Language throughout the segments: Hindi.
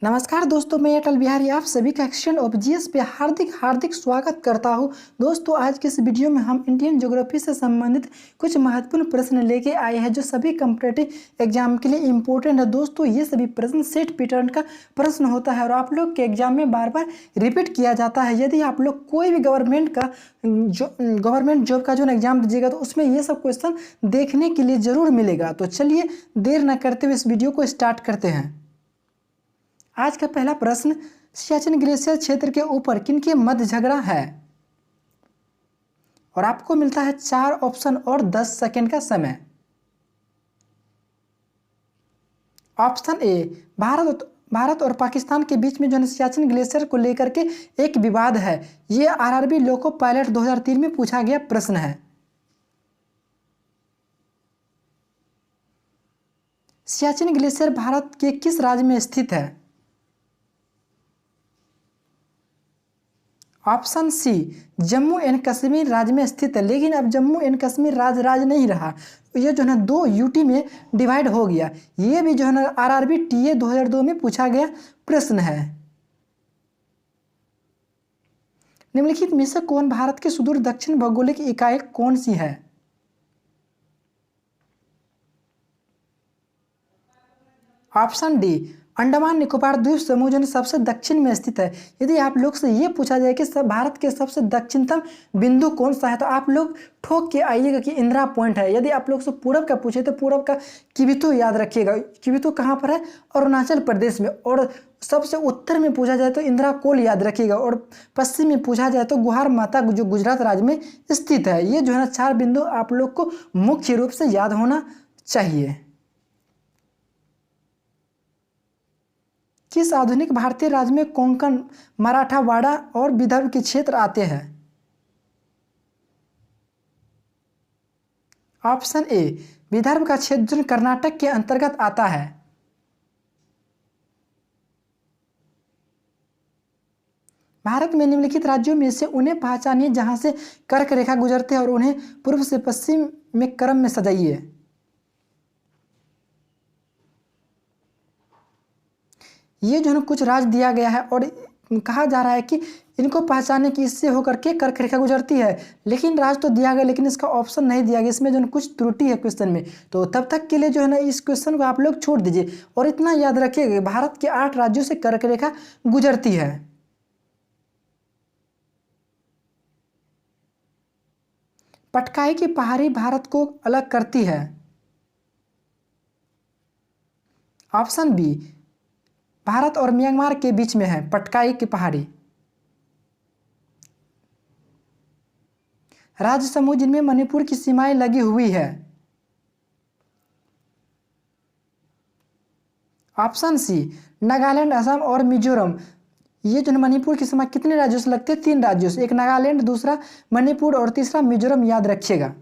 नमस्कार दोस्तों, मैं अटल बिहारी आप सभी का एक्शन ऑफ जीएस पे हार्दिक हार्दिक स्वागत करता हूं। दोस्तों, आज के इस वीडियो में हम इंडियन ज्योग्राफी से संबंधित कुछ महत्वपूर्ण प्रश्न लेके आए हैं जो सभी कॉम्पिटिटिव एग्जाम के लिए इम्पोर्टेंट है। दोस्तों, ये सभी प्रश्न सेट पैटर्न का प्रश्न होता है और आप लोग के एग्जाम में बार बार रिपीट किया जाता है। यदि आप लोग कोई भी गवर्नमेंट जॉब का जो एग्जाम दीजिएगा तो उसमें ये सब क्वेश्चन देखने के लिए जरूर मिलेगा। तो चलिए देर न करते हुए इस वीडियो को स्टार्ट करते हैं। आज का पहला प्रश्न, सियाचिन ग्लेशियर क्षेत्र के ऊपर किनके मध्य झगड़ा है? और आपको मिलता है 4 ऑप्शन और 10 सेकेंड का समय। ऑप्शन ए, भारत और पाकिस्तान के बीच में जो है सियाचिन ग्लेशियर को लेकर के एक विवाद है। ये आरआरबी लोको पायलट 2003 में पूछा गया प्रश्न है। सियाचिन ग्लेशियर भारत के किस राज्य में स्थित है? Option C, Jammu and Kashmir राज्य में स्थित है, लेकिन अब जम्मू एंड कश्मीर राज्य नहीं रहा। ये जो है ना 2 यूटी में डिवाइड हो गया। ये भी जो है ना आरआरबी टीए 2002 में पूछा गया प्रश्न है। निम्नलिखित में से कौन भारत की सुदूर दक्षिण भौगोलिक इकाई कौन सी है? ऑप्शन डी, अंडमान निकोबार द्वीप समूह जो सबसे दक्षिण में स्थित है। यदि आप लोग से ये पूछा जाए कि भारत के सबसे दक्षिणतम बिंदु कौन सा है तो आप लोग ठोक के आइएगा कि इंदिरा पॉइंट है। यदि आप लोग से पूरब का पूछे तो पूरब का किबिथु याद रखिएगा। किबिथु कहाँ पर है? अरुणाचल प्रदेश में। और सबसे उत्तर में पूछा जाए तो इंदिरा कोल याद रखिएगा। और पश्चिम में पूछा जाए तो गुहार माता जो गुजरात राज्य में स्थित है। ये जो है ना 4 बिंदु आप लोग को मुख्य रूप से याद होना चाहिए। किस आधुनिक भारतीय राज्य में कोंकण, मराठावाड़ा और विदर्भ के क्षेत्र आते हैं? ऑप्शन ए, विदर्भ का क्षेत्र जो कर्नाटक के अंतर्गत आता है। भारत में निम्नलिखित राज्यों में से उन्हें पहचानिए जहां से कर्क रेखा गुजरते हैं और उन्हें पूर्व से पश्चिम में क्रम में सजाइए। ये जो है कुछ राज्य दिया गया है और कहा जा रहा है कि इनको पहचानने की इससे होकर के कर्क रेखा गुजरती है। लेकिन राज्य तो दिया गया लेकिन इसका ऑप्शन नहीं दिया गया। इसमें जो है कुछ त्रुटि है क्वेश्चन में। तो तब तक के लिए जो है ना इस क्वेश्चन को आप लोग छोड़ दीजिए और इतना याद रखिएगा भारत के 8 राज्यों से कर्क रेखा गुजरती है। पटकाई की पहाड़ी भारत को अलग करती है। ऑप्शन बी, भारत और म्यांमार के बीच में है पटकाई की पहाड़ी। राज्य समूह जिनमें मणिपुर की सीमाएं लगी हुई है। ऑप्शन सी, नागालैंड, असम और मिजोरम। ये जो मणिपुर की सीमा कितने राज्यों से लगते हैं? 3 राज्यों से। एक नागालैंड, दूसरा मणिपुर और तीसरा मिजोरम याद रखिएगा।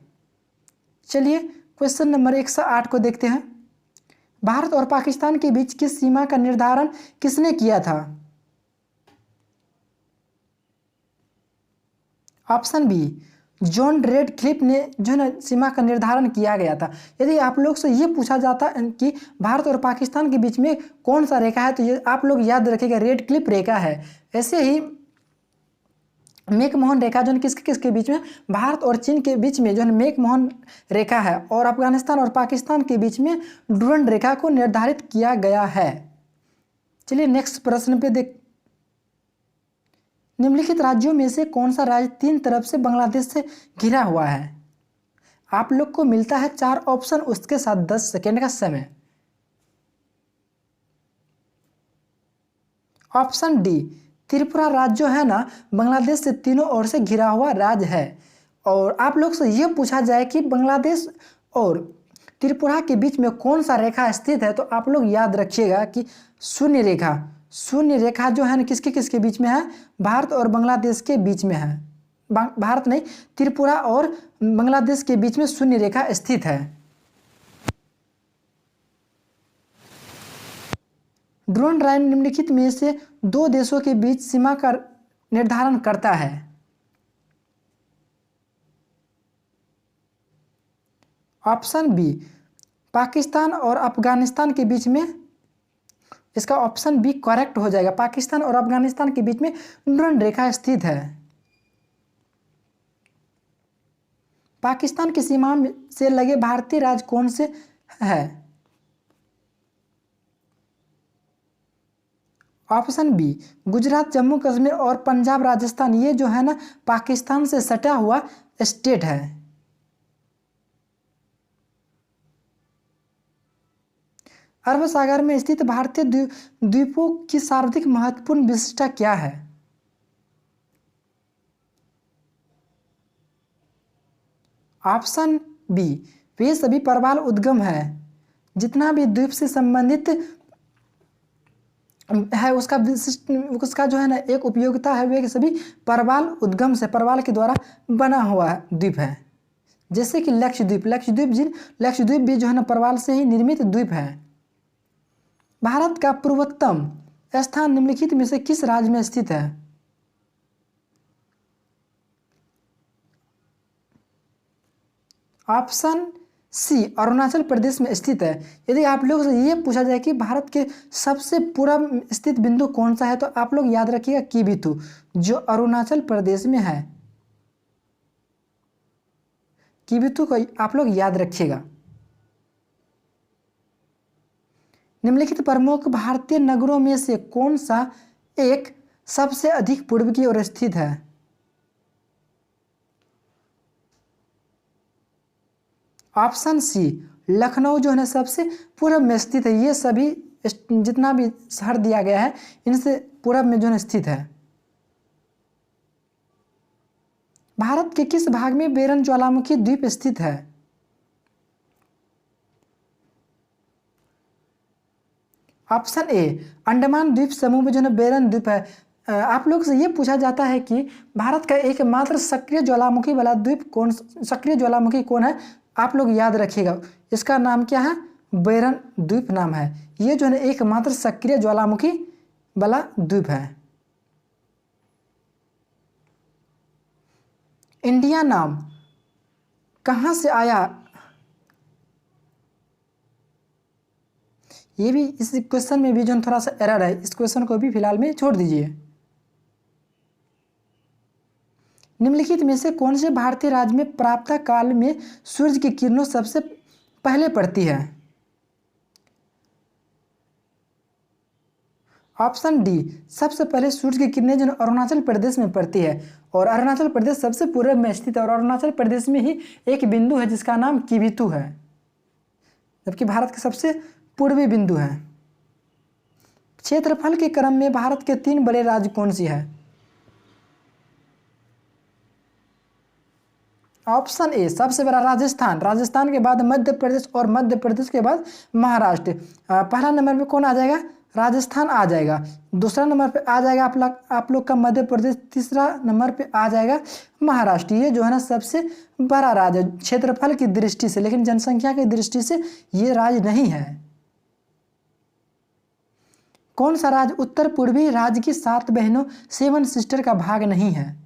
चलिए क्वेश्चन नंबर 108 को देखते हैं। भारत और पाकिस्तान के बीच किस सीमा का निर्धारण किसने किया था? ऑप्शन बी, जॉन रेडक्लिफ ने जो है सीमा का निर्धारण किया गया था। यदि आप लोग से ये पूछा जाता कि भारत और पाकिस्तान के बीच में कौन सा रेखा है तो ये आप लोग याद रखिएगा रेडक्लिफ रेखा है। ऐसे ही मैकमोहन रेखा जो किसके किसके बीच में? भारत और चीन के बीच में जो है मैकमोहन रेखा है। और अफगानिस्तान और पाकिस्तान के बीच में डुरंड रेखा को निर्धारित किया गया है। चलिए नेक्स्ट प्रश्न पे देख। निम्नलिखित राज्यों में से कौन सा राज्य 3 तरफ से बांग्लादेश से घिरा हुआ है? आप लोग को मिलता है 4 ऑप्शन, उसके साथ 10 सेकेंड का समय। ऑप्शन डी, त्रिपुरा राज्य जो है ना बांग्लादेश से तीनों ओर से घिरा हुआ राज्य है। और आप लोग से यह पूछा जाए कि बांग्लादेश और त्रिपुरा के बीच में कौन सा रेखा स्थित है तो आप लोग याद रखिएगा कि शून्य रेखा। शून्य रेखा जो है ना किसके किसके बीच में है? भारत और बांग्लादेश के बीच में है। भारत नहीं, त्रिपुरा और बांग्लादेश के बीच में शून्य रेखा स्थित है। ड्रोन लाइन निम्नलिखित में से 2 देशों के बीच सीमा का निर्धारण करता है। ऑप्शन बी, पाकिस्तान और अफगानिस्तान के बीच में इसका ऑप्शन बी करेक्ट हो जाएगा। पाकिस्तान और अफगानिस्तान के बीच में डुरंड रेखा स्थित है। पाकिस्तान की सीमा से लगे भारतीय राज्य कौन से है? ऑप्शन बी गुजरात, जम्मू कश्मीर और पंजाब, राजस्थान। ये जो है ना पाकिस्तान से सटा हुआ स्टेट है। अरब सागर में स्थित भारतीय द्वीपों की सर्वाधिक महत्वपूर्ण विशिष्टता क्या है? ऑप्शन बी वे सभी प्रवाल उद्गम है। जितना भी द्वीप से संबंधित है उसका विशिष्ट, उसका जो है ना एक उपयोगिता है वे सभी प्रवाल उद्गम से, प्रवाल के द्वारा बना हुआ द्वीप है। जैसे कि लक्षद्वीप, लक्षद्वीप भी जो है ना प्रवाल से ही निर्मित द्वीप है। भारत का पूर्वोत्तम स्थान निम्नलिखित में से किस राज्य में स्थित है? ऑप्शन सी अरुणाचल प्रदेश में स्थित है। यदि आप लोग से ये पूछा जाए कि भारत के सबसे पूर्व स्थित बिंदु कौन सा है तो आप लोग याद रखिएगा किबिथु, जो अरुणाचल प्रदेश में है। किबिथु को आप लोग याद रखिएगा। निम्नलिखित प्रमुख भारतीय नगरों में से कौन सा एक सबसे अधिक पूर्व की ओर स्थित है? ऑप्शन सी लखनऊ जो है ना सबसे पूर्व में स्थित है। ये सभी जितना भी शहर दिया गया है इनसे पूर्व में जो है स्थित है। भारत के किस भाग में बेरन ज्वालामुखी द्वीप स्थित है? ऑप्शन ए अंडमान द्वीप समूह में जो है बेरन द्वीप है। आप लोग से ये पूछा जाता है कि भारत का एकमात्र सक्रिय ज्वालामुखी वाला द्वीप कौन, सक्रिय ज्वालामुखी कौन है? आप लोग याद रखिएगा इसका नाम क्या है? बेरन द्वीप नाम है। ये जो है एकमात्र सक्रिय ज्वालामुखी वाला द्वीप है। इंडिया नाम कहाँ से आया? ये भी इस क्वेश्चन में भी जो थोड़ा सा एरर है, इस क्वेश्चन को भी फिलहाल में छोड़ दीजिए। निम्नलिखित में से कौन से भारतीय राज्य में प्रातः काल में सूर्य की किरणों सबसे पहले पड़ती है? ऑप्शन डी सबसे पहले सूर्य की किरणें जो अरुणाचल प्रदेश में पड़ती है, और अरुणाचल प्रदेश सबसे पूर्व में स्थित है, और अरुणाचल प्रदेश में ही एक बिंदु है जिसका नाम किबिथु है, जबकि भारत का सबसे पूर्वी बिंदु है। क्षेत्रफल के क्रम में भारत के 3 बड़े राज्य कौन सी है? ऑप्शन ए सबसे बड़ा राजस्थान, राजस्थान के बाद मध्य प्रदेश, और मध्य प्रदेश के बाद महाराष्ट्र। पहला नंबर पे कौन आ जाएगा? राजस्थान आ जाएगा। दूसरा नंबर पे आ जाएगा आप लोग का मध्य प्रदेश। तीसरा नंबर पे आ जाएगा महाराष्ट्र। ये जो है ना सबसे बड़ा राज्य क्षेत्रफल की दृष्टि से, लेकिन जनसंख्या की दृष्टि से ये राज्य नहीं है। कौन सा राज्य उत्तर पूर्वी राज्य की 7 बहनों 7 सिस्टर का भाग नहीं है?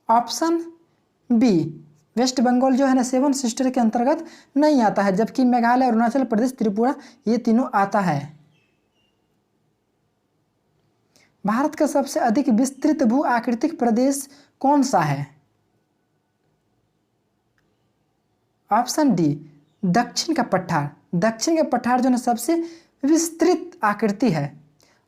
ऑप्शन बी वेस्ट बंगाल जो है ना 7 सिस्टर के अंतर्गत नहीं आता है, जबकि मेघालय, अरुणाचल प्रदेश, त्रिपुरा ये तीनों आता है। भारत का सबसे अधिक विस्तृत भू आकृतिक प्रदेश कौन सा है? ऑप्शन डी दक्षिण का पठार। दक्षिण का पठार जो है सबसे विस्तृत आकृति है।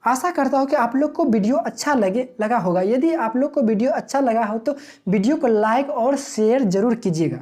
आशा करता हूँ कि आप लोग को वीडियो अच्छा लगा होगा। यदि आप लोग को वीडियो अच्छा लगा हो तो वीडियो को लाइक और शेयर जरूर कीजिएगा।